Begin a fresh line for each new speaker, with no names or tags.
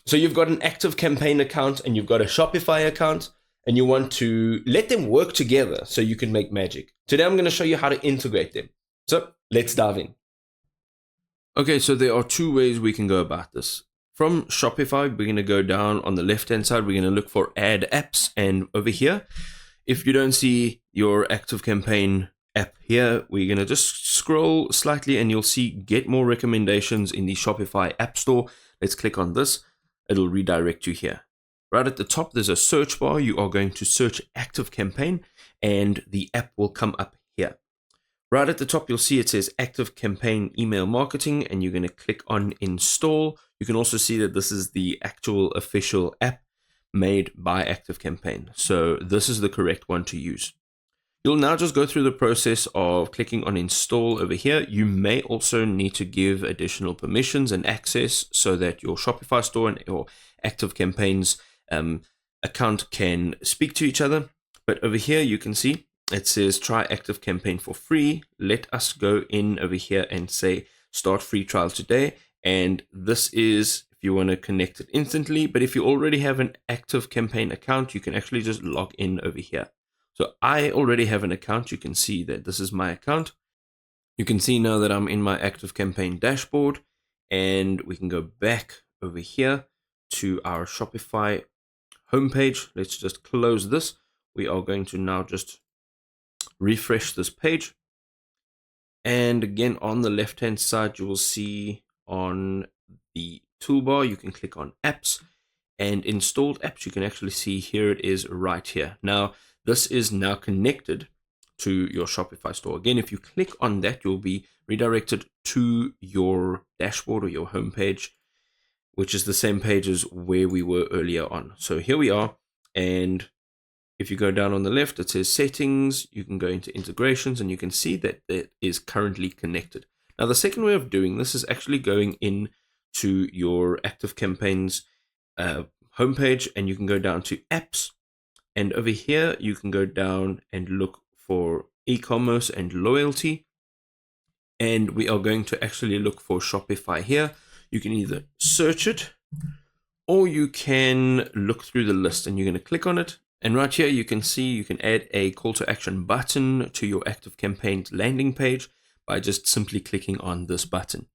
So you've got an Activecampaign account and you've got a Shopify account, and you want to let them work together so you can make magic. Today I'm going to show you how to integrate them. So let's dive in. Okay, so there are two ways we can go about this. From Shopify, we're going to go down on the left-hand side. We're going to look for Add Apps, and over here, if you don't see your Activecampaign app here, we're going to just scroll slightly and you'll see Get More Recommendations in the Shopify App Store. Let's click on this. It'll redirect you here. Right at the top, there's a search bar. You are going to search Activecampaign and the app will come up here. Right at the top, you'll see it says Activecampaign Email Marketing, and you're going to click on Install. You can also see that this is the actual official app made by Activecampaign. So this is the correct one to use. You'll now just go through the process of clicking on Install over here. You may also need to give additional permissions and access so that your Shopify store and your Activecampaign's account can speak to each other. But over here, you can see it says try Activecampaign for free. Let us go in over here and say start free trial today. And this is if you want to connect it instantly. But if you already have an Activecampaign account, you can actually just log in over here. So I already have an account. You can see that this is my account. You can see now that I'm in my Activecampaign dashboard, and we can go back over here to our Shopify homepage. Let's just close this. We are going to now just refresh this page. And again, on the left-hand side, you will see on the toolbar, you can click on apps, and installed apps. You can actually see here it is right here. Now, this is now connected to your Shopify store. Again, if you click on that, you'll be redirected to your dashboard or your homepage, which is the same page as where we were earlier on. So here we are. And if you go down on the left, it says settings. You can go into integrations and you can see that it is currently connected. Now, the second way of doing this is actually going in to your Activecampaign's homepage, and you can go down to apps. And over here, you can go down and look for e-commerce and loyalty. And we are going to actually look for Shopify here. You can either search it or you can look through the list, and you're going to click on it. And right here, you can see you can add a call to action button to your Activecampaign's landing page by just simply clicking on this button.